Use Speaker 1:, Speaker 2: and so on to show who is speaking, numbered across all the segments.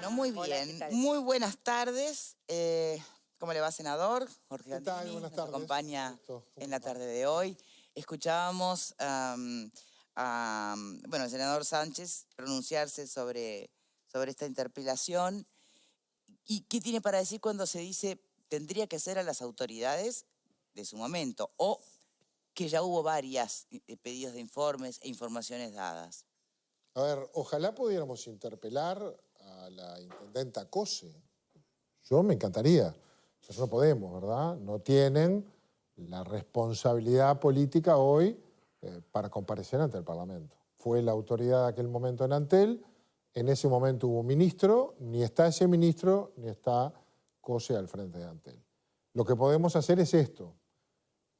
Speaker 1: Bueno, muy
Speaker 2: Hola, ¿qué
Speaker 1: bien.
Speaker 2: tal?
Speaker 1: Muy buenas tardes. ¿Cómo le va, senador? Jorge
Speaker 3: ¿Qué tal?
Speaker 1: Gandini
Speaker 3: Buenas
Speaker 1: nos
Speaker 3: tardes.
Speaker 1: acompaña
Speaker 3: Gusto. ¿Cómo
Speaker 1: en
Speaker 3: le
Speaker 1: la
Speaker 3: va?
Speaker 1: tarde de hoy. Escuchábamos bueno, el senador Sánchez pronunciarse sobre esta interpelación. ¿Y qué tiene para decir cuando se dice tendría que ser a las autoridades de su momento? O que ya hubo varias pedidos de informes e informaciones dadas.
Speaker 3: A ver, ojalá pudiéramos interpelar a la intendenta Cose. Yo me encantaría. Pero no podemos, ¿verdad? No tienen la responsabilidad política hoy para comparecer ante el Parlamento. Fue la autoridad de aquel momento en Antel. En ese momento hubo un ministro. Ni está ese ministro, ni está Cose al frente de Antel. Lo que podemos hacer es esto.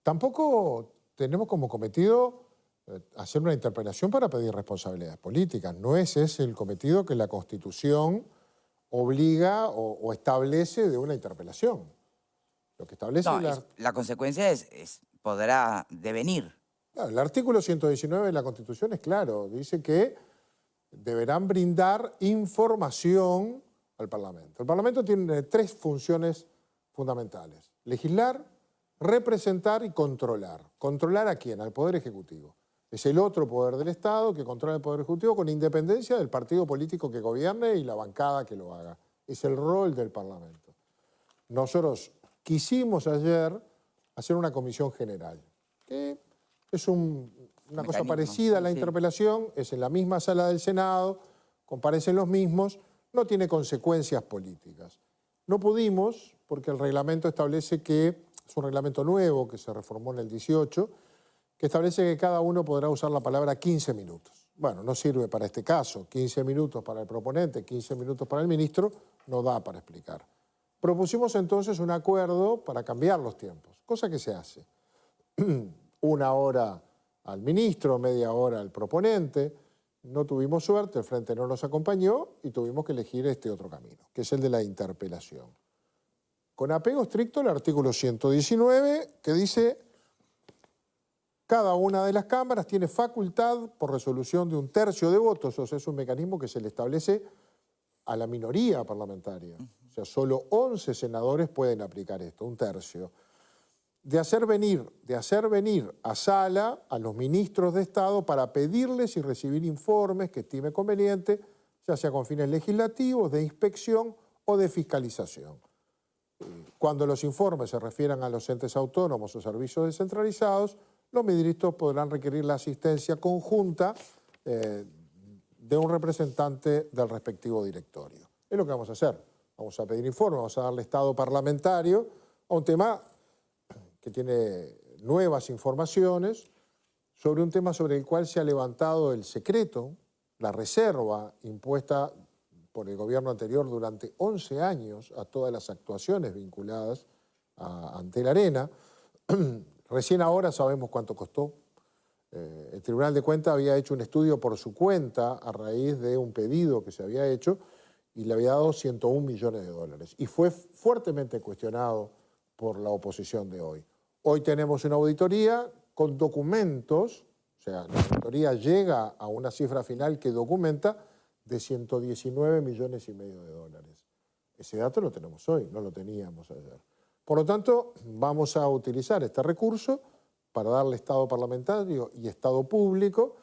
Speaker 3: Tampoco tenemos como cometido hacer una interpelación para pedir responsabilidades políticas. No ese es el cometido que la Constitución obliga o establece de una interpelación. Lo que establece
Speaker 1: No, la consecuencia podrá devenir.
Speaker 3: Claro, el artículo 119 de la Constitución es claro, dice que deberán brindar información al Parlamento. El Parlamento tiene tres funciones fundamentales: legislar, representar y controlar. ¿Controlar a quién? Al Poder Ejecutivo. Es el otro poder del Estado que controla el Poder Ejecutivo con independencia del partido político que gobierne y la bancada que lo haga. Es el rol del Parlamento. Nosotros quisimos ayer hacer una comisión general, que es una cosa parecida a la interpelación, es en la misma sala del Senado, comparecen los mismos, no tiene consecuencias políticas. No pudimos, porque el reglamento establece que, es un reglamento nuevo que se reformó en el 18, que establece que cada uno podrá usar la palabra 15 minutos. Bueno, no sirve para este caso, 15 minutos para el proponente, 15 minutos para el ministro, no da para explicar. Propusimos entonces un acuerdo para cambiar los tiempos, cosa que se hace. Una hora al ministro, media hora al proponente. No tuvimos suerte, el Frente no nos acompañó y tuvimos que elegir este otro camino, que es el de la interpelación. Con apego estricto al artículo 119, que dice: cada una de las cámaras tiene facultad por resolución de un tercio de votos, o sea, es un mecanismo que se le establece a la minoría parlamentaria. O sea, solo 11 senadores pueden aplicar esto, un tercio. De hacer venir a sala a los ministros de Estado para pedirles y recibir informes que estime conveniente, ya sea con fines legislativos, de inspección o de fiscalización. Cuando los informes se refieran a los entes autónomos o servicios descentralizados, los ministros podrán requerir la asistencia conjunta de un representante del respectivo directorio. Es lo que vamos a hacer. Vamos a pedir informes, vamos a darle estado parlamentario a un tema que tiene nuevas informaciones sobre un tema sobre el cual se ha levantado el secreto, la reserva impuesta por el gobierno anterior durante 11 años a todas las actuaciones vinculadas a Antel Arena. Recién ahora sabemos cuánto costó. El Tribunal de Cuentas había hecho un estudio por su cuenta a raíz de un pedido que se había hecho y le había dado 101 millones de dólares. Y fue fuertemente cuestionado por la oposición de hoy. Hoy tenemos una auditoría con documentos, o sea, la auditoría llega a una cifra final que documenta de 119 millones y medio de dólares. Ese dato lo tenemos hoy, no lo teníamos ayer. Por lo tanto, vamos a utilizar este recurso para darle estado parlamentario y estado público.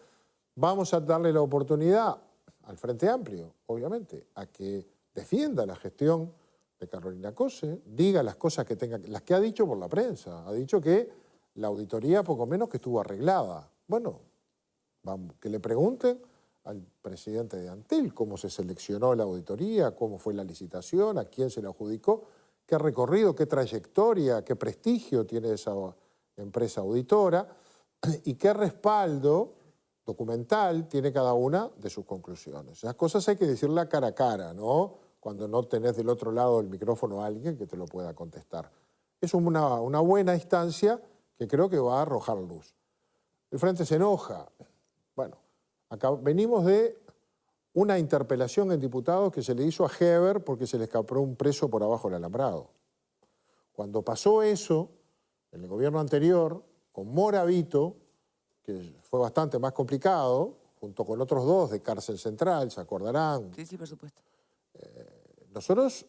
Speaker 3: Vamos a darle la oportunidad al Frente Amplio, obviamente, a que defienda la gestión de Carolina Cose, diga las cosas que tenga, las que ha dicho por la prensa. Ha dicho que la auditoría poco menos que estuvo arreglada. Bueno, vamos, que le pregunten al presidente de Antel cómo se seleccionó la auditoría, cómo fue la licitación, a quién se la adjudicó, qué recorrido, qué trayectoria, qué prestigio tiene esa empresa auditora y qué respaldo documental tiene cada una de sus conclusiones. Esas cosas hay que decirlas cara a cara, ¿no? Cuando no tenés del otro lado del micrófono a alguien que te lo pueda contestar. Es una buena instancia que creo que va a arrojar luz. El Frente se enoja. Bueno, acá venimos de una interpelación en diputados que se le hizo a Heber porque se le escapó un preso por abajo del alambrado. Cuando pasó eso, en el gobierno anterior, con Moravito, que fue bastante más complicado, junto con otros dos de cárcel central, se acordarán.
Speaker 1: Sí, por supuesto.
Speaker 3: nosotros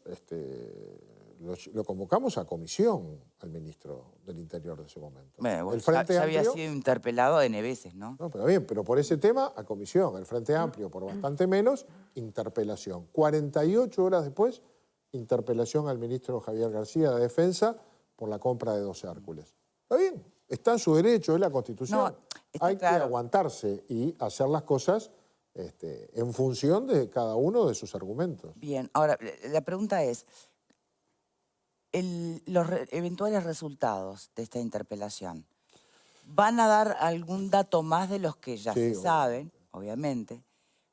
Speaker 3: lo convocamos a comisión al ministro del Interior de ese momento.
Speaker 1: Bueno,
Speaker 3: el Frente
Speaker 1: ya
Speaker 3: Amplio,
Speaker 1: había sido interpelado N veces, ¿no?
Speaker 3: No, pero bien, pero por ese tema a comisión. El Frente Amplio, por bastante menos, interpelación. 48 horas después, interpelación al ministro Javier García de Defensa por la compra de 2 Hércules. Está bien, está en su derecho, es la Constitución.
Speaker 1: No, está
Speaker 3: Hay
Speaker 1: claro.
Speaker 3: que aguantarse y hacer las cosas en función de cada uno de sus argumentos.
Speaker 1: Bien, ahora, la pregunta es, los eventuales resultados de esta interpelación, ¿van a dar algún dato más de los que ya se saben, obviamente,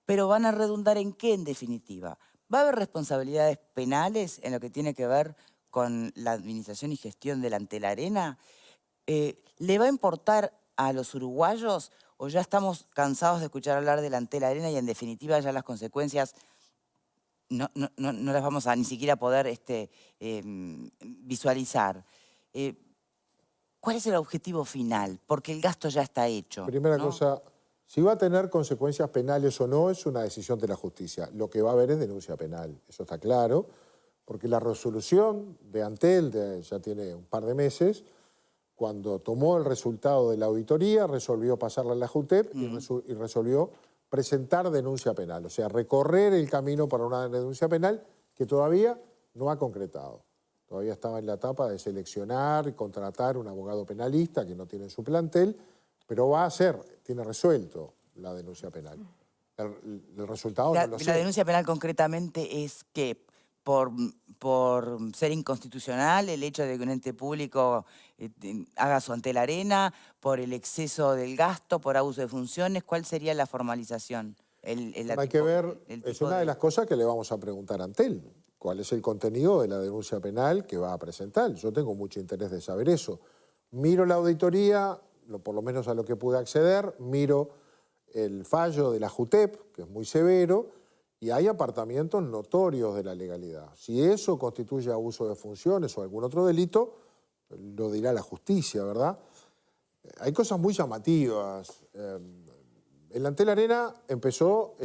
Speaker 1: pero van a redundar en qué en definitiva? ¿Va a haber responsabilidades penales en lo que tiene que ver con la administración y gestión del Antel Arena? ¿Le va a importar a los uruguayos o ya estamos cansados de escuchar hablar del Antel Arena y en definitiva ya las consecuencias no las vamos a ni siquiera poder visualizar? ¿Cuál es el objetivo final? Porque el gasto ya está hecho.
Speaker 3: Primera
Speaker 1: ¿no?
Speaker 3: cosa, si va a tener consecuencias penales o no es una decisión de la justicia. Lo que va a haber es denuncia penal, eso está claro, porque la resolución de Antel ya tiene un par de meses, cuando tomó el resultado de la auditoría, resolvió pasarla a la JUTEP y resolvió presentar denuncia penal, o sea, recorrer el camino para una denuncia penal que todavía no ha concretado. Todavía estaba en la etapa de seleccionar y contratar un abogado penalista que no tiene en su plantel, pero va a hacer, tiene resuelto la denuncia penal. El resultado no lo sé.
Speaker 1: La denuncia penal concretamente es que por ser inconstitucional el hecho de que un ente público haga su Antel Arena, por el exceso del gasto, por abuso de funciones, ¿cuál sería la formalización?
Speaker 3: Hay que ver, es una de las cosas que le vamos a preguntar a Antel. ¿Cuál es el contenido de la denuncia penal que va a presentar? Yo tengo mucho interés de saber eso. Miro la auditoría, por lo menos a lo que pude acceder, miro el fallo de la JUTEP, que es muy severo, y hay apartamientos notorios de la legalidad. Si eso constituye abuso de funciones o algún otro delito, lo dirá la justicia, ¿verdad? Hay cosas muy llamativas. El Antel Arena empezó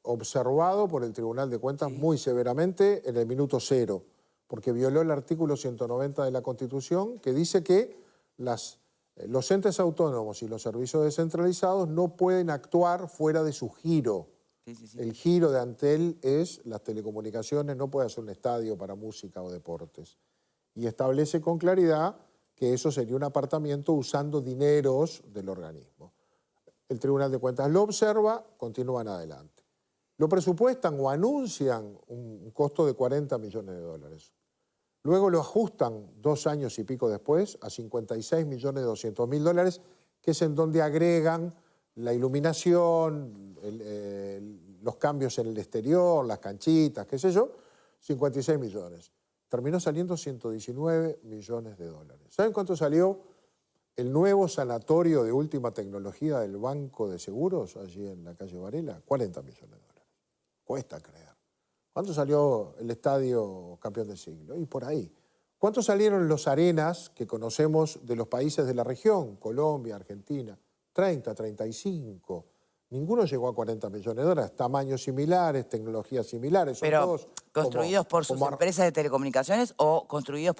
Speaker 3: observado por el Tribunal de Cuentas muy severamente en el minuto 0, porque violó el artículo 190 de la Constitución, que dice que los entes autónomos y los servicios descentralizados no pueden actuar fuera de su giro. El giro de Antel es las telecomunicaciones, no puede hacer un estadio para música o deportes. Y establece con claridad que eso sería un apartamiento usando dineros del organismo. El Tribunal de Cuentas lo observa, continúan adelante. Lo presupuestan o anuncian un costo de 40 millones de dólares. Luego lo ajustan 2 años y pico después a 56.200.000 dólares, que es en donde agregan la iluminación, los cambios en el exterior, las canchitas, qué sé yo, 56 millones. Terminó saliendo 119 millones de dólares. ¿Saben cuánto salió el nuevo sanatorio de última tecnología del Banco de Seguros, allí en la calle Varela? 40 millones de dólares. Cuesta creer. ¿Cuánto salió el estadio campeón del siglo? Y por ahí. ¿Cuánto salieron los arenas que conocemos de los países de la región? Colombia, Argentina. 30, 35. Ninguno llegó a 40 millones de dólares. Tamaños similares, tecnologías similares. Son
Speaker 1: Pero,
Speaker 3: todos
Speaker 1: ¿construidos por sus empresas de telecomunicaciones o construidos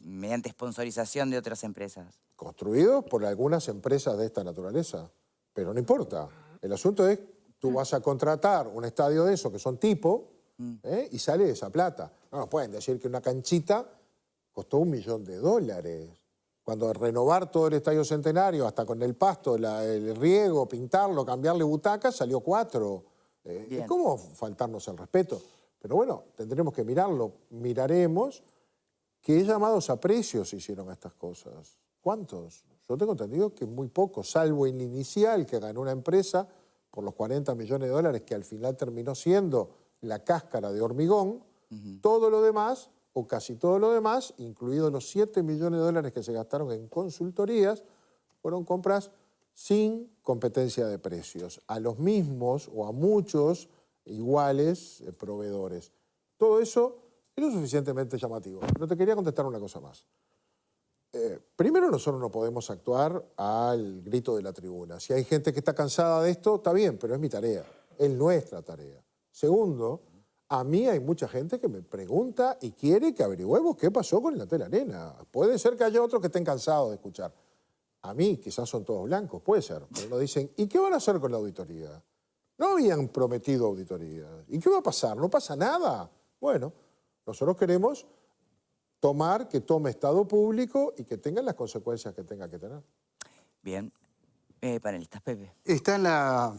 Speaker 1: mediante sponsorización de otras empresas?
Speaker 3: Construidos por algunas empresas de esta naturaleza. Pero no importa. El asunto es, tú vas a contratar un estadio de esos que son tipo y sale esa plata. No nos pueden decir que una canchita costó $1 millón de dólares. Cuando renovar todo el Estadio Centenario, hasta con el pasto, el riego, pintarlo, cambiarle butacas, salió 4. ¿Y cómo faltarnos el respeto? Pero bueno, tendremos que mirarlo. Miraremos qué llamados a precios se hicieron a estas cosas. ¿Cuántos? Yo tengo entendido que muy pocos, salvo el inicial que ganó una empresa por los 40 millones de dólares, que al final terminó siendo la cáscara de hormigón. Todo lo demás, o casi todo lo demás, incluidos los 7 millones de dólares que se gastaron en consultorías, fueron compras sin competencia de precios, a los mismos o a muchos iguales proveedores. Todo eso es lo suficientemente llamativo. Pero te quería contestar una cosa más. Primero, nosotros no podemos actuar al grito de la tribuna. Si hay gente que está cansada de esto, está bien, pero es mi tarea, es nuestra tarea. Segundo, A mí hay mucha gente que me pregunta y quiere que averigüemos qué pasó con el Antel Arena. Puede ser que haya otros que estén cansados de escuchar. A mí, quizás son todos blancos, puede ser. Pero nos dicen, ¿y qué van a hacer con la auditoría? No habían prometido auditoría. ¿Y qué va a pasar? ¿No pasa nada? Bueno, nosotros queremos que tome Estado público y que tenga las consecuencias que tenga que tener.
Speaker 1: Bien. Panelistas, Pepe.
Speaker 2: Está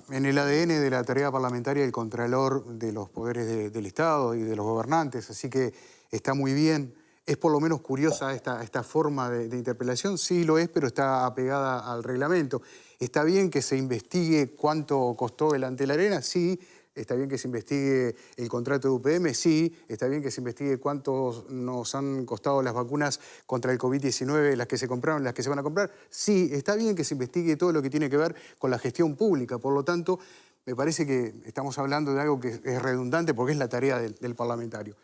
Speaker 2: en el ADN de la tarea parlamentaria el contralor de los poderes del Estado y de los gobernantes, así que está muy bien. Es por lo menos curiosa esta forma de interpelación, sí lo es, pero está apegada al reglamento. Está bien que se investigue cuánto costó el Antel Arena, sí. Está bien que se investigue el contrato de UPM, sí. Está bien que se investigue cuánto nos han costado las vacunas contra el COVID-19, las que se compraron, las que se van a comprar. Sí, está bien que se investigue todo lo que tiene que ver con la gestión pública. Por lo tanto, me parece que estamos hablando de algo que es redundante porque es la tarea del parlamentario.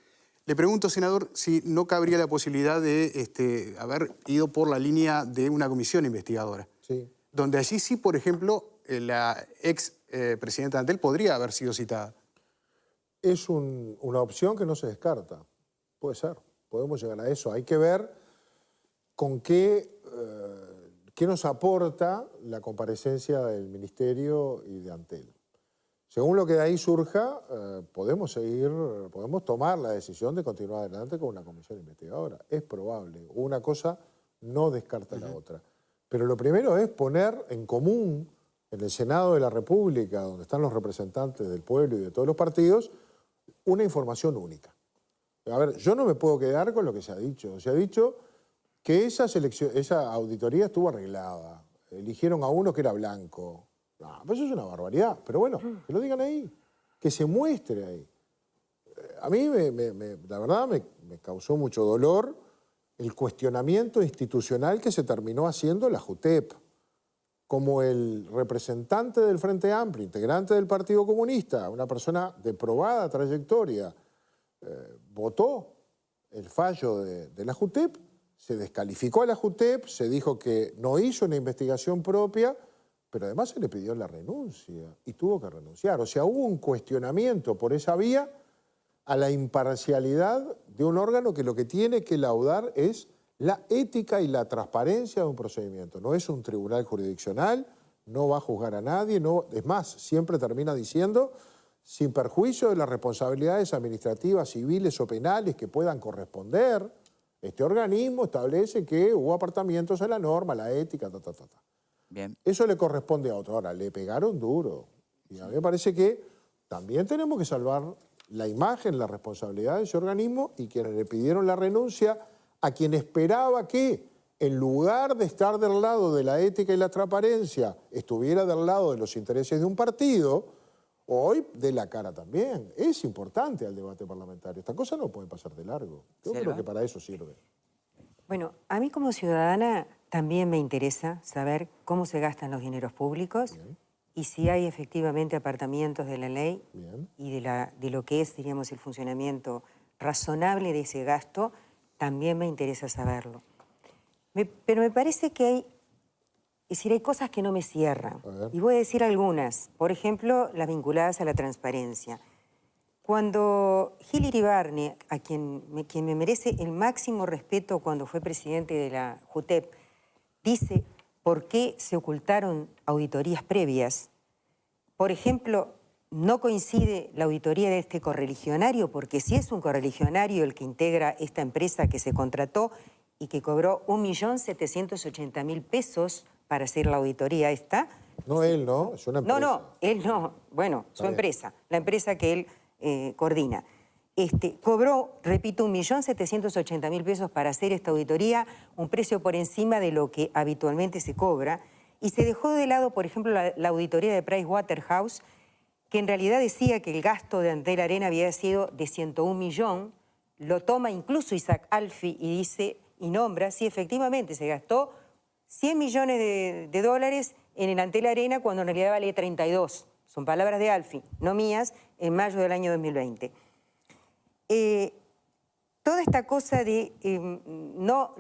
Speaker 2: Le pregunto, senador, si no cabría la posibilidad de haber ido por la línea de una comisión investigadora.
Speaker 3: Sí.
Speaker 2: Donde allí sí, por ejemplo, la ex presidenta Antel podría haber sido citada.
Speaker 3: Es una opción que no se descarta. Puede ser. Podemos llegar a eso. Hay que ver con qué nos aporta la comparecencia del Ministerio y de Antel. Según lo que de ahí surja, podemos tomar la decisión de continuar adelante con una comisión investigadora. Es probable. Una cosa no descarta la otra. Pero lo primero es poner en común en el Senado de la República, donde están los representantes del pueblo y de todos los partidos, una información única. A ver, yo no me puedo quedar con lo que se ha dicho. Se ha dicho que esa auditoría estuvo arreglada. Eligieron a uno que era blanco. No, pues eso es una barbaridad. Pero bueno, que lo digan ahí, que se muestre ahí. A mí, la verdad, me causó mucho dolor el cuestionamiento institucional que se terminó haciendo la JUTEP. Como el representante del Frente Amplio, integrante del Partido Comunista, una persona de probada trayectoria, votó el fallo de la JUTEP, se descalificó a la JUTEP, se dijo que no hizo una investigación propia, pero además se le pidió la renuncia y tuvo que renunciar. O sea, hubo un cuestionamiento por esa vía a la imparcialidad de un órgano que lo que tiene que laudar es la ética y la transparencia de un procedimiento. No es un tribunal jurisdiccional, no va a juzgar a nadie, no, es más, siempre termina diciendo, sin perjuicio de las responsabilidades administrativas, civiles o penales que puedan corresponder, este organismo establece que hubo apartamientos a la norma, la ética,
Speaker 1: Bien.
Speaker 3: Eso le corresponde a otro. Ahora, le pegaron duro. Y a mí me parece que también tenemos que salvar la imagen, la responsabilidad de ese organismo y quienes le pidieron la renuncia a quien esperaba que, en lugar de estar del lado de la ética y la transparencia, estuviera del lado de los intereses de un partido, hoy dé la cara también. Es importante el debate parlamentario. Esta cosa no puede pasar de largo. Yo creo que para eso sirve.
Speaker 4: Bueno, a mí como ciudadana también me interesa saber cómo se gastan los dineros públicos. Bien. Y si hay efectivamente apartamientos de la ley. Bien. Y de lo que es, diríamos, el funcionamiento razonable de ese gasto, también me interesa saberlo. Pero me parece que hay cosas que no me cierran. Y voy a decir algunas. Por ejemplo, las vinculadas a la transparencia. Cuando Gil Iribarne, quien me merece el máximo respeto cuando fue presidente de la JUTEP, dice por qué se ocultaron auditorías previas. Por ejemplo, no coincide la auditoría de este correligionario, porque si es un correligionario el que integra esta empresa que se contrató y que cobró 1.780.000 pesos para hacer la auditoría esta.
Speaker 3: No él, ¿no? Es una empresa.
Speaker 4: No, él no. Bueno, su empresa, la empresa que él coordina. Cobró, repito, 1.780.000 pesos para hacer esta auditoría, un precio por encima de lo que habitualmente se cobra, y se dejó de lado, por ejemplo, la auditoría de Pricewaterhouse, que en realidad decía que el gasto de Antel Arena había sido de 101 millones, lo toma incluso Isaac Alfi y dice, y nombra, sí, efectivamente, se gastó 100 millones de dólares en el Antel Arena cuando en realidad vale 32. Son palabras de Alfi, no mías, en mayo del año 2020. Toda esta cosa de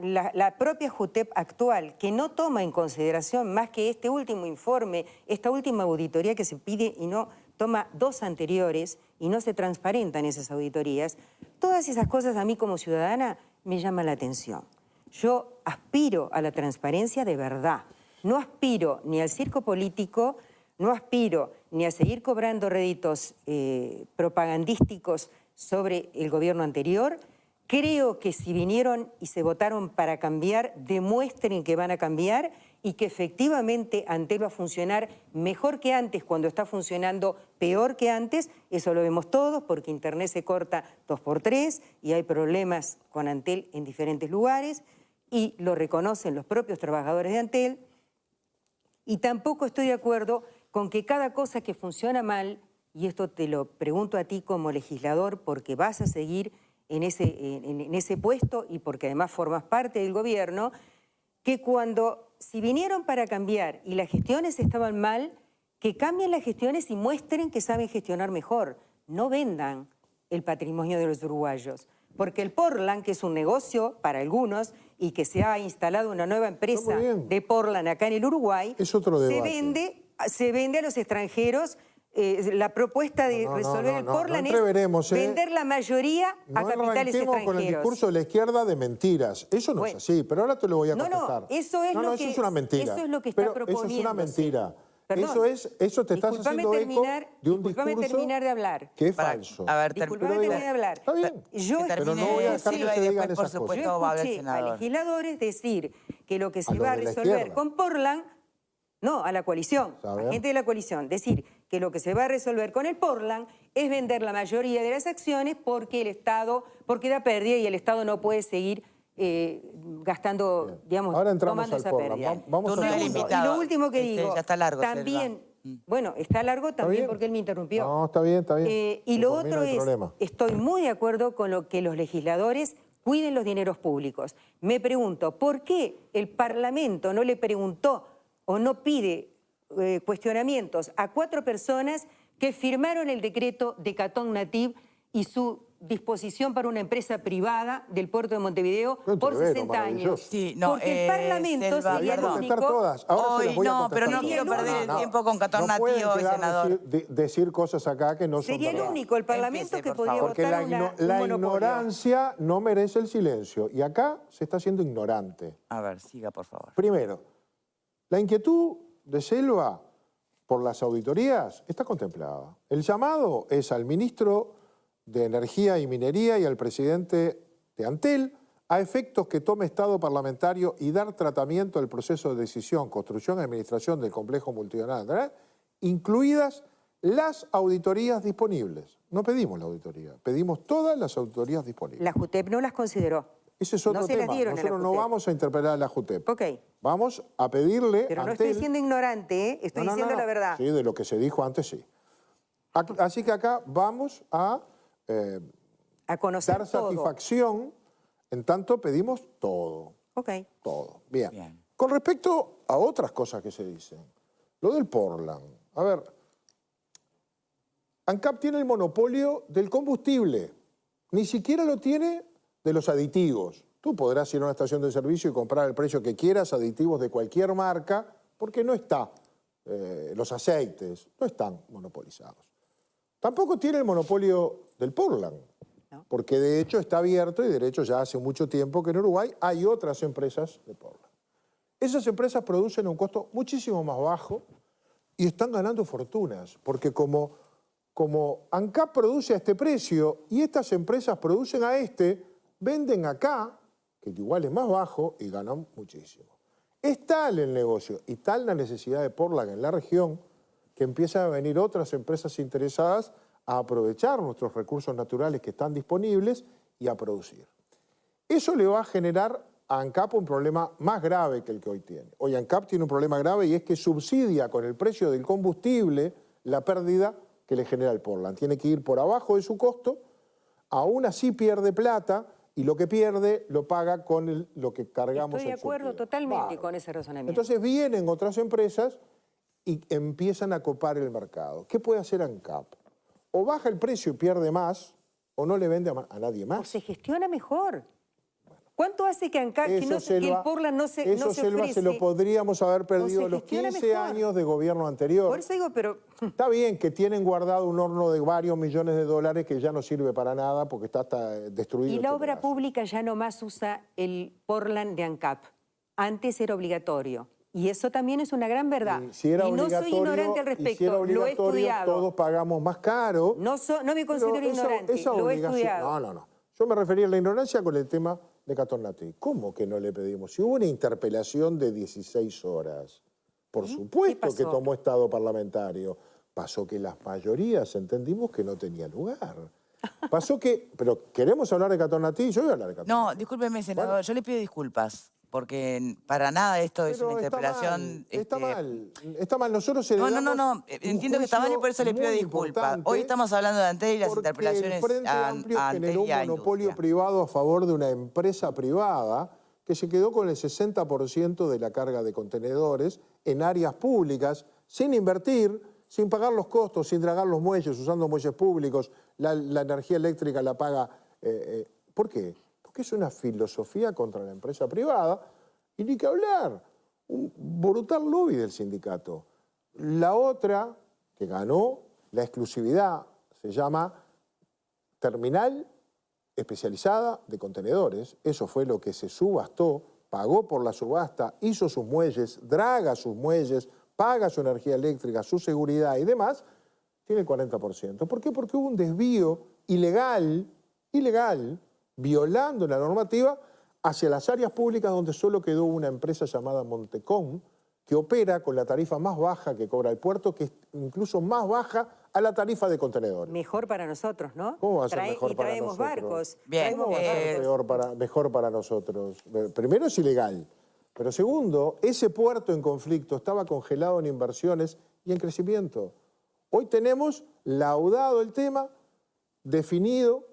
Speaker 4: la propia JUTEP actual, que no toma en consideración más que este último informe, esta última auditoría que se pide y no toma 2 anteriores y no se transparentan esas auditorías, todas esas cosas a mí como ciudadana me llaman la atención. Yo aspiro a la transparencia de verdad. No aspiro ni al circo político, no aspiro ni a seguir cobrando réditos propagandísticos sobre el gobierno anterior. Creo que si vinieron y se votaron para cambiar, demuestren que van a cambiar y que efectivamente Antel va a funcionar mejor que antes cuando está funcionando peor que antes. Eso lo vemos todos porque Internet se corta 2x3 y hay problemas con Antel en diferentes lugares y lo reconocen los propios trabajadores de Antel. Y tampoco estoy de acuerdo con que cada cosa que funciona mal, y esto te lo pregunto a ti como legislador porque vas a seguir en ese puesto y porque además formas parte del gobierno, que si vinieron para cambiar y las gestiones estaban mal, que cambien las gestiones y muestren que saben gestionar mejor. No vendan el patrimonio de los uruguayos. Porque el Portland, que es un negocio para algunos y que se ha instalado una nueva empresa de Portland acá en el Uruguay,
Speaker 3: es otro debate.
Speaker 4: Se vende a los extranjeros. La propuesta de resolver el Portland es vender la mayoría a capitales extranjeros.
Speaker 3: Con el discurso de la izquierda de mentiras. Eso no es así, pero ahora te lo voy a contestar.
Speaker 4: Eso es una mentira. Eso es lo que está proponiendo.
Speaker 3: Eso es una mentira. Eso te estás haciendo eco de un discurso
Speaker 4: terminar de hablar.
Speaker 3: Que es falso.
Speaker 1: A ver,
Speaker 4: disculpame terminar de hablar.
Speaker 3: Está bien.
Speaker 4: Pero
Speaker 3: no voy a dejar que se digan esas cosas.
Speaker 4: Yo escuché a legisladores decir que lo que se va a resolver con Portland, no, a la coalición, a gente de la coalición, decir que lo que se va a resolver con el Portland es vender la mayoría de las acciones porque da pérdida y el Estado no puede seguir gastando, digamos, tomando esa pérdida.
Speaker 3: Vamos a
Speaker 4: y lo último que digo,
Speaker 1: ya está largo,
Speaker 4: también, bueno, está largo también porque él me interrumpió.
Speaker 3: No, está bien.
Speaker 4: Y lo otro es, estoy muy de acuerdo con lo que los legisladores cuiden los dineros públicos. Me pregunto, ¿por qué el Parlamento no le preguntó o no pide cuestionamientos a 4 personas que firmaron el decreto de Catón Nativ y su disposición para una empresa privada del puerto de Montevideo por 60 años?
Speaker 1: Sí, no,
Speaker 4: porque el Parlamento sería el único...
Speaker 1: Pero no quiero perder el tiempo con Catón Nativ hoy, senador.
Speaker 3: Decir cosas acá que no son
Speaker 4: Sería el único, el Parlamento que podría
Speaker 3: porque
Speaker 4: votar
Speaker 3: la ignorancia no merece el silencio. Y acá se está siendo ignorante.
Speaker 1: A ver, siga, por favor.
Speaker 3: Primero, la inquietud de Selva por las auditorías está contemplada. El llamado es al ministro de Energía y Minería y al presidente de Antel a efectos que tome estado parlamentario y dar tratamiento al proceso de decisión, construcción y administración del complejo multinacional, incluidas las auditorías disponibles. No pedimos la auditoría, pedimos todas las auditorías disponibles.
Speaker 4: La JUTEP no las consideró.
Speaker 3: Ese es otro tema. Nosotros no vamos a interpelar a la JUTEP.
Speaker 4: Ok.
Speaker 3: Vamos a pedirle...
Speaker 4: Pero no estoy siendo ignorante, ¿eh? Estoy diciendo la verdad.
Speaker 3: Sí, de lo que se dijo antes, sí. Así que acá vamos a
Speaker 4: conocer
Speaker 3: dar satisfacción, en tanto pedimos todo.
Speaker 4: Ok.
Speaker 3: Todo. Bien. Con respecto a otras cosas que se dicen, lo del Portland. A ver, ANCAP tiene el monopolio del combustible. Ni siquiera lo tiene de los aditivos. Tú podrás ir a una estación de servicio y comprar al precio que quieras aditivos de cualquier marca, porque no está, los aceites no están monopolizados. Tampoco tiene el monopolio del Portland, porque de hecho está abierto y de hecho ya hace mucho tiempo que en Uruguay hay otras empresas de Portland. Esas empresas producen a un costo muchísimo más bajo y están ganando fortunas, porque como ANCAP produce a este precio y estas empresas producen a este, venden acá, que igual es más bajo, y ganan muchísimo. Es tal el negocio y tal la necesidad de Portland en la región que empiezan a venir otras empresas interesadas a aprovechar nuestros recursos naturales que están disponibles y a producir. Eso le va a generar a ANCAP un problema más grave que el que hoy tiene. Hoy ANCAP tiene un problema grave y es que subsidia con el precio del combustible la pérdida que le genera el Portland. Tiene que ir por abajo de su costo, aún así pierde plata, y lo que pierde lo paga con lo que cargamos.
Speaker 4: Estoy de acuerdo totalmente con ese razonamiento.
Speaker 3: Entonces vienen otras empresas y empiezan a copar el mercado. ¿Qué puede hacer ANCAP? O baja el precio y pierde más, o no le vende a nadie más.
Speaker 4: O se gestiona mejor.
Speaker 3: Bueno,
Speaker 4: ¿Cuánto hace que ANCAP, que el Portland no se
Speaker 3: Eso, Selva,
Speaker 4: ofrece?
Speaker 3: se lo podríamos haber perdido los 15 años de gobierno anterior.
Speaker 4: Por eso digo, pero...
Speaker 3: Está bien que tienen guardado un horno de varios millones de dólares que ya no sirve para nada porque está hasta destruido.
Speaker 4: Y la obra pública ya no más usa el Portland de ANCAP. Antes era obligatorio. Y eso también es una gran verdad.
Speaker 3: Si era
Speaker 4: y no soy ignorante al respecto,
Speaker 3: si era
Speaker 4: lo he estudiado.
Speaker 3: Todos pagamos más caro.
Speaker 4: No me considero ignorante, lo he estudiado.
Speaker 3: No. Yo me refería a la ignorancia con el tema de Catonati. ¿Cómo que no le pedimos? Si hubo una interpelación de 16 horas, por supuesto que tomó estado parlamentario. Pasó que las mayorías entendimos que no tenía lugar. Pasó que... Pero ¿queremos hablar de Catonati? Yo voy a hablar de Catonati.
Speaker 1: No, discúlpeme, senador, bueno, yo le pido disculpas. Porque para nada esto es una interpelación...
Speaker 3: Está mal. Nosotros se le damos
Speaker 1: No. Entiendo que está mal y por eso le pido disculpas. Hoy estamos hablando de Antel y las interpelaciones
Speaker 3: el Frente Amplio generó un monopolio privado a favor de una empresa privada que se quedó con el 60% de la carga de contenedores en áreas públicas, sin invertir, sin pagar los costos, sin dragar los muelles, usando muelles públicos. La energía eléctrica la paga... ¿Por qué? Porque es una filosofía contra la empresa privada y ni que hablar, un brutal lobby del sindicato. La otra, que ganó la exclusividad, se llama Terminal Especializada de Contenedores. Eso fue lo que se subastó, pagó por la subasta, hizo sus muelles, draga sus muelles, paga su energía eléctrica, su seguridad y demás, tiene el 40%. ¿Por qué? Porque hubo un desvío ilegal, violando la normativa hacia las áreas públicas donde solo quedó una empresa llamada Montecón, que opera con la tarifa más baja que cobra el puerto, que es incluso más baja a la tarifa de contenedores.
Speaker 4: Mejor para nosotros, ¿no?
Speaker 3: ¿Cómo va a ser mejor para
Speaker 4: traemos
Speaker 3: nosotros?
Speaker 4: Barcos.
Speaker 1: Bien,
Speaker 3: ¿Cómo va a ser mejor para nosotros? Primero es ilegal, pero segundo, ese puerto en conflicto estaba congelado en inversiones y en crecimiento. Hoy tenemos laudado el tema, definido,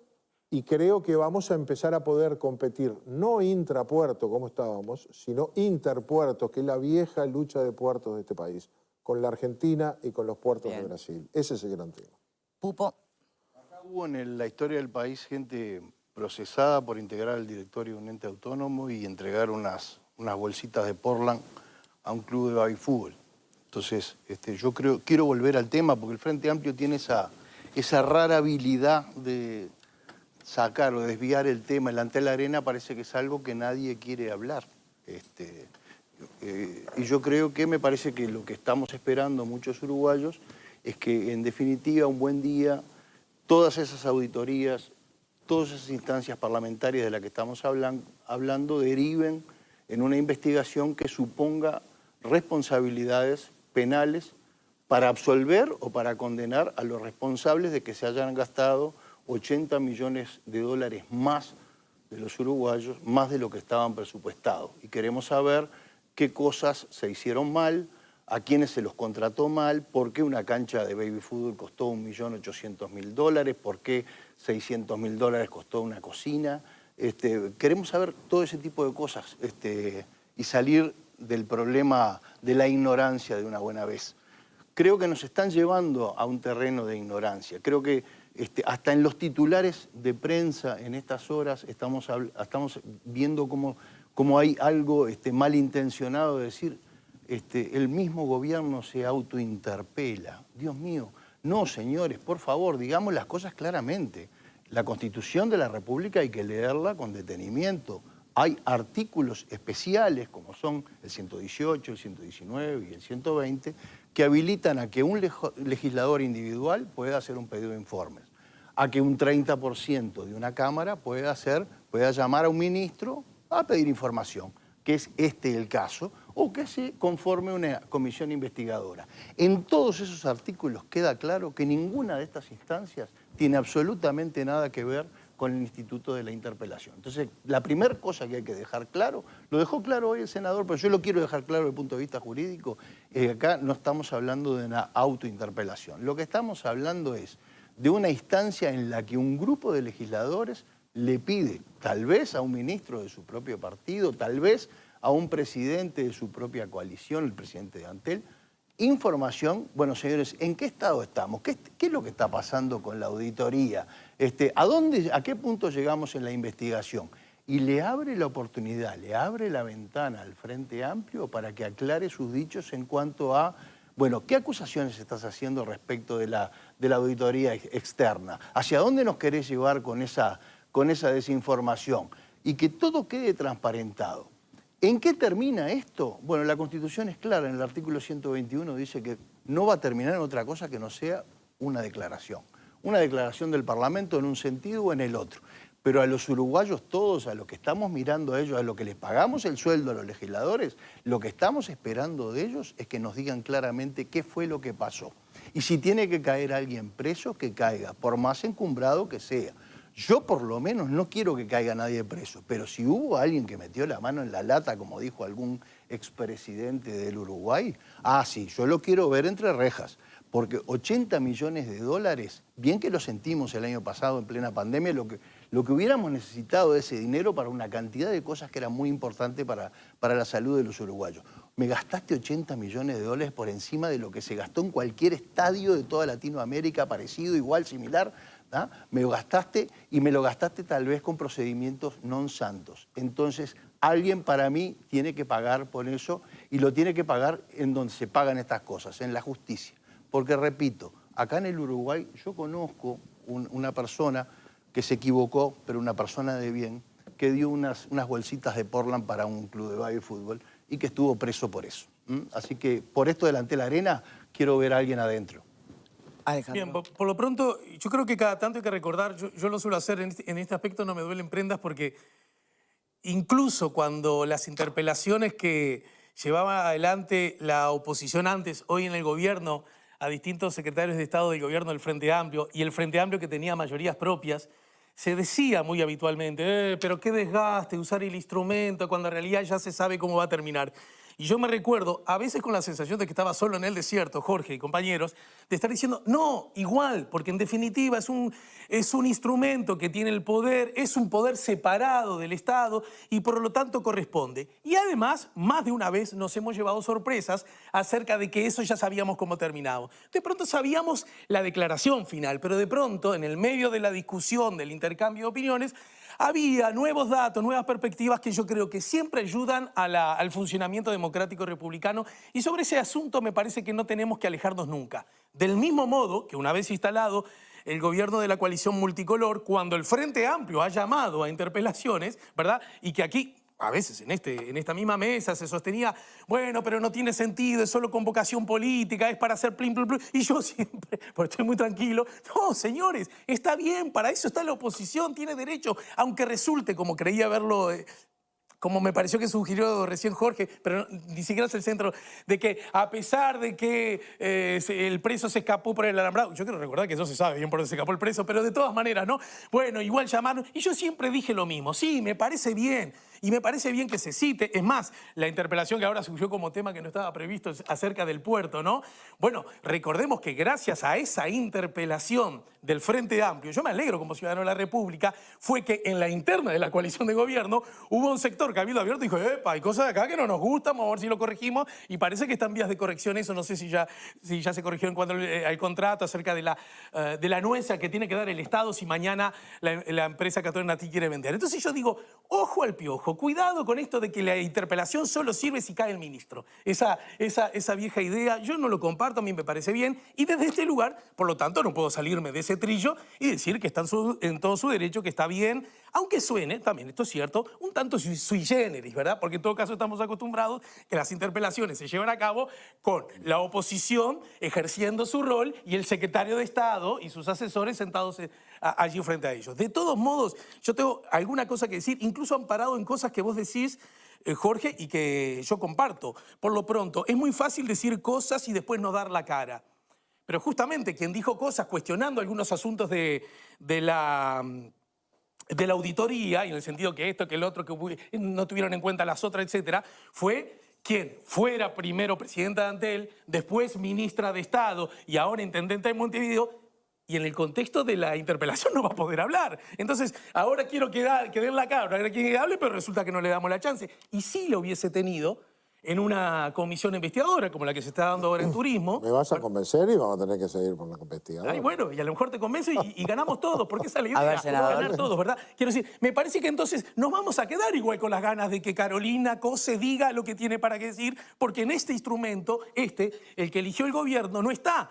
Speaker 3: y creo que vamos a empezar a poder competir, no intrapuerto como estábamos, sino interpuertos, que es la vieja lucha de puertos de este país, con la Argentina y con los puertos de Brasil. Ese es el gran tema.
Speaker 1: Pupo.
Speaker 5: Acá hubo en la historia del país gente procesada por integrar al directorio de un ente autónomo y entregar unas bolsitas de Portland a un club de baby fútbol. Entonces, yo quiero volver al tema porque el Frente Amplio tiene esa rara habilidad de sacar o desviar el tema. El Antel Arena parece que es algo que nadie quiere hablar. Y yo creo que me parece que lo que estamos esperando muchos uruguayos es que, en definitiva, un buen día, todas esas auditorías, todas esas instancias parlamentarias de las que estamos hablando deriven en una investigación que suponga responsabilidades penales para absolver o para condenar a los responsables de que se hayan gastado 80 millones de dólares más de los uruguayos, más de lo que estaban presupuestados. Y queremos saber qué cosas se hicieron mal, a quiénes se los contrató mal, por qué una cancha de baby fútbol costó 1.800.000 dólares, por qué 600.000 dólares costó una cocina. Queremos saber todo ese tipo de cosas y salir del problema de la ignorancia de una buena vez. Creo que nos están llevando a un terreno de ignorancia. Creo que hasta en los titulares de prensa en estas horas estamos viendo cómo hay algo malintencionado de decir, el mismo gobierno se autointerpela. Dios mío, no, señores, por favor, digamos las cosas claramente. La Constitución de la República hay que leerla con detenimiento. Hay artículos especiales, como son el 118, el 119 y el 120, que habilitan a que un legislador individual pueda hacer un pedido de informes, a que un 30% de una Cámara pueda llamar a un ministro a pedir información, que es el caso, o que se conforme una comisión investigadora. En todos esos artículos queda claro que ninguna de estas instancias tiene absolutamente nada que ver con el instituto de la interpelación. Entonces, la primera cosa que hay que dejar claro, lo dejó claro hoy el senador, pero yo lo quiero dejar claro desde el punto de vista jurídico, acá no estamos hablando de una autointerpelación. Lo que estamos hablando es de una instancia en la que un grupo de legisladores le pide, tal vez a un ministro de su propio partido, tal vez a un presidente de su propia coalición, el presidente de Antel, información. Bueno, señores, ¿en qué estado estamos? ¿Qué es lo que está pasando con la auditoría? ¿A qué punto llegamos en la investigación? y le abre la oportunidad, le abre la ventana al Frente Amplio para que aclare sus dichos en cuanto a, bueno, ¿qué acusaciones estás haciendo respecto de la auditoría externa? ¿Hacia dónde nos querés llevar con esa desinformación? Y que todo quede transparentado. ¿En qué termina esto? Bueno, la Constitución es clara, en el artículo 121 dice que no va a terminar en otra cosa que no sea una declaración. Una declaración del Parlamento en un sentido o en el otro. Pero a los uruguayos todos, a los que estamos mirando a ellos, a los que les pagamos el sueldo a los legisladores, lo que estamos esperando de ellos es que nos digan claramente qué fue lo que pasó. Y si tiene que caer alguien preso, que caiga, por más encumbrado que sea. Yo por lo menos no quiero que caiga nadie preso, pero si hubo alguien que metió la mano en la lata, como dijo algún expresidente del Uruguay, sí, yo lo quiero ver entre rejas. Porque 80 millones de dólares, bien que lo sentimos el año pasado en plena pandemia, lo que hubiéramos necesitado de ese dinero para una cantidad de cosas que eran muy importantes para la salud de los uruguayos. Me gastaste 80 millones de dólares por encima de lo que se gastó en cualquier estadio de toda Latinoamérica, parecido, igual, similar. Me lo gastaste y me lo gastaste tal vez con procedimientos non santos. Entonces, alguien para mí tiene que pagar por eso y lo tiene que pagar en donde se pagan estas cosas, en la justicia. Porque, repito, acá en el Uruguay yo conozco una persona que se equivocó, pero una persona de bien, que dio unas bolsitas de Portland para un club de baile y fútbol y que estuvo preso por eso. Así que por esto delante de la arena quiero ver a alguien adentro.
Speaker 1: Alejandro.
Speaker 6: Bien, por lo pronto, yo creo que cada tanto hay que recordar, yo lo suelo hacer en este aspecto, no me duelen prendas porque incluso cuando las interpelaciones que llevaba adelante la oposición antes, hoy en el gobierno, a distintos secretarios de Estado del gobierno del Frente Amplio y el Frente Amplio que tenía mayorías propias, se decía muy habitualmente, pero qué desgaste usar el instrumento cuando en realidad ya se sabe cómo va a terminar. Y yo me recuerdo, a veces con la sensación de que estaba solo en el desierto, Jorge y compañeros, de estar diciendo, no, igual, porque en definitiva es un instrumento que tiene el poder, es un poder separado del Estado y por lo tanto corresponde. Y además, más de una vez nos hemos llevado sorpresas acerca de que eso ya sabíamos cómo terminaba. De pronto sabíamos la declaración final, pero de pronto, en el medio de la discusión, del intercambio de opiniones, había nuevos datos, nuevas perspectivas que yo creo que siempre ayudan al funcionamiento democrático republicano y sobre ese asunto me parece que no tenemos que alejarnos nunca. Del mismo modo que una vez instalado el gobierno de la coalición multicolor, cuando el Frente Amplio ha llamado a interpelaciones, ¿verdad? Y que aquí a veces en esta misma mesa se sostenía, bueno, pero no tiene sentido, es solo convocación política, es para hacer plin, plin, plin. Y yo siempre, porque estoy muy tranquilo, no, señores, está bien, para eso está la oposición, tiene derecho, aunque resulte, como creía verlo, como me pareció que sugirió recién Jorge, pero ni siquiera es el centro, de que a pesar de que el preso se escapó por el alambrado, yo quiero recordar que eso se sabe bien por dónde se escapó el preso, pero de todas maneras, ¿no? Bueno, igual llamaron, y yo siempre dije lo mismo, sí, me parece bien, y me parece bien que se cite, es más, la interpelación que ahora surgió como tema que no estaba previsto acerca del puerto, ¿no? Bueno, recordemos que gracias a esa interpelación del Frente Amplio, yo me alegro como ciudadano de la República, fue que en la interna de la coalición de gobierno hubo un sector Cabildo Abierto dijo, epa, hay cosas de acá que no nos gustan, vamos a ver si lo corregimos, y parece que están en vías de corrección eso, no sé si ya se corrigió en cuanto al contrato acerca de la anuencia que tiene que dar el Estado si mañana la empresa Católica Natí quiere vender. Entonces yo digo, ojo al piojo, cuidado con esto de que la interpelación solo sirve si cae el ministro. Esa vieja idea, yo no lo comparto, a mí me parece bien, y desde este lugar, por lo tanto, no puedo salirme de ese trillo y decir que está en todo su derecho, que está bien, aunque suene, también esto es cierto, un tanto sui generis, ¿verdad? Porque en todo caso estamos acostumbrados que las interpelaciones se llevan a cabo con la oposición ejerciendo su rol y el secretario de Estado y sus asesores sentados allí frente a ellos. De todos modos, yo tengo alguna cosa que decir, incluso amparado en cosas que vos decís, Jorge, y que yo comparto. Por lo pronto, es muy fácil decir cosas y después no dar la cara. Pero justamente quien dijo cosas cuestionando algunos asuntos de la auditoría, y en el sentido que esto, que el otro, que no tuvieron en cuenta las otras, etcétera, fue quien fuera primero presidenta de Antel, después ministra de Estado y ahora intendente de Montevideo, y en el contexto de la interpelación no va a poder hablar. Entonces, ahora quiero que den la cara, ahora quiere que hable, pero resulta que no le damos la chance. Y si lo hubiese tenido, en una comisión investigadora como la que se está dando ahora en turismo.
Speaker 3: Me vas a convencer y vamos a tener que seguir por la investigadora.
Speaker 6: Ay, bueno, y a lo mejor te convenzo y ganamos todos, porque esa es la idea,
Speaker 1: ver, senador.
Speaker 6: ganar todos, ¿verdad? Quiero decir, me parece que entonces nos vamos a quedar igual con las ganas de que Carolina Cose diga lo que tiene para decir, porque en este instrumento, el que eligió el gobierno, no está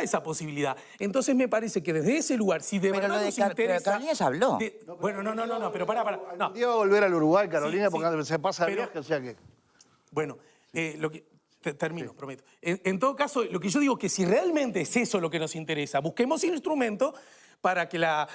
Speaker 6: esa posibilidad. Entonces me parece que desde ese lugar, si de
Speaker 1: Pero
Speaker 6: verdad
Speaker 1: lo de
Speaker 6: nos
Speaker 1: pero
Speaker 6: interesa...
Speaker 1: Carolina ya habló.
Speaker 6: Bueno, no, pero pará. No.
Speaker 5: Un día va a volver al Uruguay, Carolina,
Speaker 6: Sí,
Speaker 5: porque
Speaker 6: sí,
Speaker 5: se pasa de
Speaker 6: pero-
Speaker 5: viaje, o sea que...
Speaker 6: Bueno, termino, prometo. En todo caso, lo que yo digo es que si realmente es eso lo que nos interesa, busquemos un instrumento para que la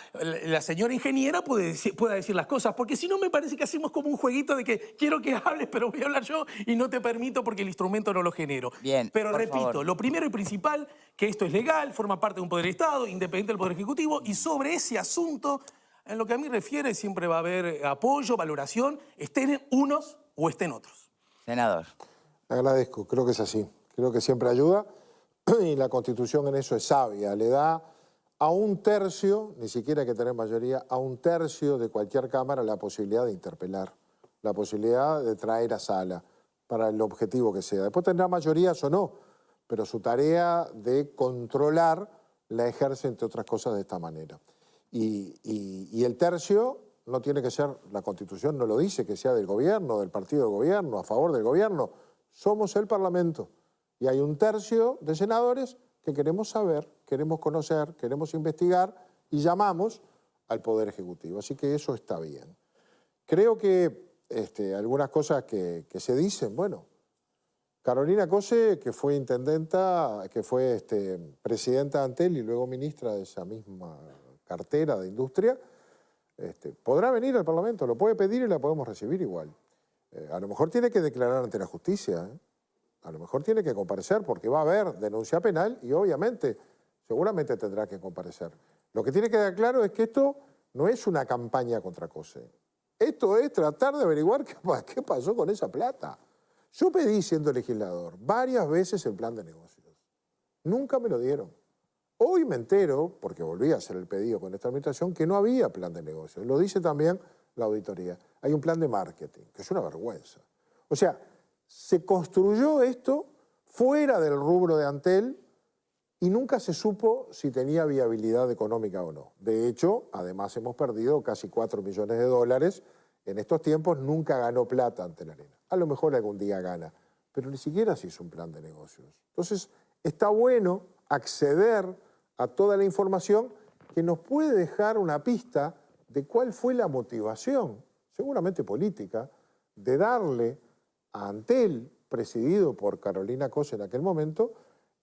Speaker 6: señora ingeniera pueda decir las cosas, porque si no me parece que hacemos como un jueguito de que quiero que hables, pero voy a hablar yo y no te permito porque el instrumento no lo genero.
Speaker 1: Bien,
Speaker 6: pero
Speaker 1: por
Speaker 6: repito,
Speaker 1: favor.
Speaker 6: lo primero y principal, que esto es legal, forma parte de un poder de Estado, independiente del Poder Ejecutivo, y sobre ese asunto, en lo que a mí refiere, siempre va a haber apoyo, valoración, estén unos o estén otros.
Speaker 1: Senador.
Speaker 3: Agradezco, creo que es así. Creo que siempre ayuda y la Constitución en eso es sabia. Le da a un tercio, ni siquiera hay que tener mayoría, a un tercio de cualquier Cámara la posibilidad de interpelar, la posibilidad de traer a sala para el objetivo que sea. Después tendrá mayorías o no, pero su tarea de controlar la ejerce, entre otras cosas, de esta manera. Y el tercio no tiene que ser, la Constitución no lo dice, que sea del gobierno, del partido de gobierno, a favor del gobierno. Somos el Parlamento y hay un tercio de senadores que queremos saber, queremos conocer, queremos investigar y llamamos al Poder Ejecutivo. Así que eso está bien. Creo que algunas cosas que se dicen, bueno, Carolina Cose, que fue intendenta, que fue presidenta de Antel y luego ministra de esa misma cartera de Industria, podrá venir al Parlamento, lo puede pedir y la podemos recibir igual. A lo mejor tiene que declarar ante la justicia, a lo mejor tiene que comparecer porque va a haber denuncia penal y obviamente, seguramente tendrá que comparecer. Lo que tiene que quedar claro es que esto no es una campaña contra Cose. Esto es tratar de averiguar qué pasó con esa plata. Yo pedí, siendo legislador, varias veces el plan de negocios. Nunca me lo dieron. Hoy me entero, porque volví a hacer el pedido con esta administración, que no había plan de negocios. Lo dice también la auditoría. Hay un plan de marketing, que es una vergüenza. O sea, se construyó esto fuera del rubro de Antel y nunca se supo si tenía viabilidad económica o no. De hecho, además hemos perdido casi 4 millones de dólares. En estos tiempos nunca ganó plata Antel Arena. A lo mejor algún día gana, pero ni siquiera se hizo un plan de negocios. Entonces, está bueno acceder a toda la información que nos puede dejar una pista de cuál fue la motivación, seguramente política, de darle a Antel, presidido por Carolina Cose en aquel momento,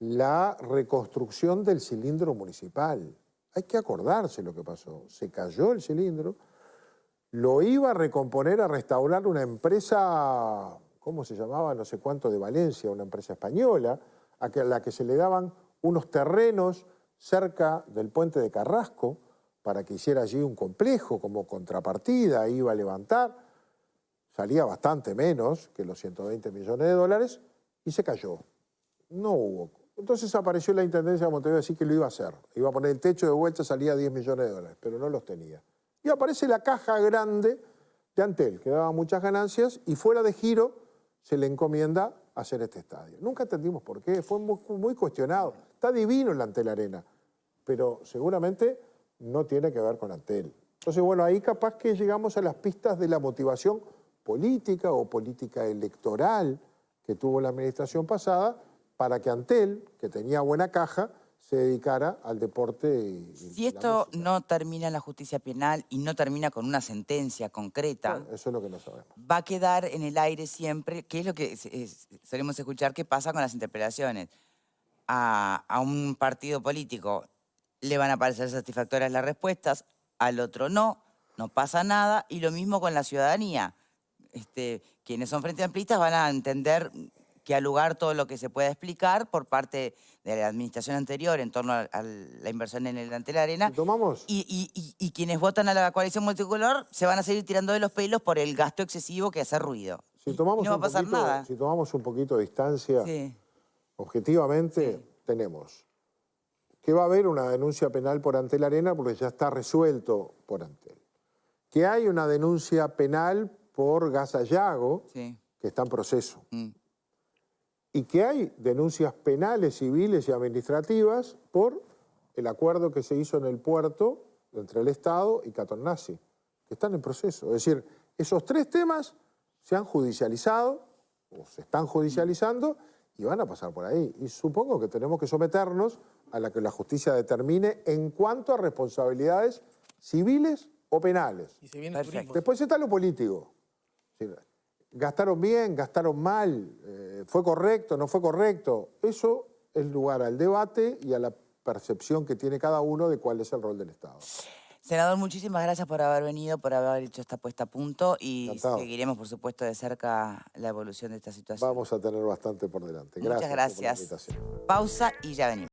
Speaker 3: la reconstrucción del cilindro municipal. Hay que acordarse lo que pasó. Se cayó el cilindro, lo iba a recomponer, a restaurar una empresa, ¿cómo se llamaba? No sé cuánto, de Valencia, una empresa española, a la que se le daban unos terrenos cerca del puente de Carrasco para que hiciera allí un complejo como contrapartida, iba a levantar, salía bastante menos que los 120 millones de dólares y se cayó. No hubo. Entonces apareció la Intendencia de Montevideo así que lo iba a hacer. Iba a poner el techo de vuelta, salía 10 millones de dólares, pero no los tenía. Y aparece la caja grande de Antel, que daba muchas ganancias, y fuera de giro se le encomienda hacer este estadio. Nunca entendimos por qué, fue muy cuestionado. Está divino el Antel Arena, pero seguramente no tiene que ver con Antel. Entonces, bueno, ahí capaz que llegamos a las pistas de la motivación política o política electoral que tuvo la administración pasada para que Antel, que tenía buena caja, se dedicara al deporte.
Speaker 1: Si esto no termina en la justicia penal y no termina con una sentencia concreta,
Speaker 3: bueno, eso es lo que no sabemos.
Speaker 1: va a quedar en el aire siempre, que es lo que solemos escuchar que pasa con las interpelaciones. A un partido político le van a parecer satisfactorias las respuestas, al otro no pasa nada, y lo mismo con la ciudadanía. Quienes son frente amplistas van a entender que al lugar todo lo que se pueda explicar por parte de la administración anterior en torno a la inversión en el Antel Arena.
Speaker 3: Si tomamos...
Speaker 1: Y quienes votan a la coalición multicolor se van a seguir tirando de los pelos por el gasto excesivo que hace ruido.
Speaker 3: Si tomamos
Speaker 1: no va a pasar nada.
Speaker 3: Si tomamos un poquito de distancia,
Speaker 1: Sí.
Speaker 3: objetivamente tenemos que va a haber una denuncia penal por Antel Arena porque ya está resuelto por Antel. Que hay una denuncia penal por Gas Ayago,
Speaker 1: Sí.
Speaker 3: que está en proceso. y que hay denuncias penales, civiles y administrativas por el acuerdo que se hizo en el puerto entre el Estado y Catonazzi, que están en proceso. Es decir, esos 3 temas se han judicializado o se están judicializando y van a pasar por ahí. Y supongo que tenemos que someternos a la que la justicia determine en cuanto a responsabilidades civiles o penales.
Speaker 6: Y se viene el turismo.
Speaker 3: Después está lo político. ¿Gastaron bien? ¿Gastaron mal? ¿Fue correcto? ¿No fue correcto? Eso es lugar al debate y a la percepción que tiene cada uno de cuál es el rol del Estado.
Speaker 1: Senador, muchísimas gracias por haber venido, por haber hecho esta puesta a punto y
Speaker 3: Encantado.
Speaker 1: seguiremos, por supuesto, de cerca la evolución de esta situación.
Speaker 3: Vamos a tener bastante por delante.
Speaker 1: Muchas
Speaker 3: Gracias por la
Speaker 1: gracias.
Speaker 3: invitación.
Speaker 1: Pausa y ya venimos.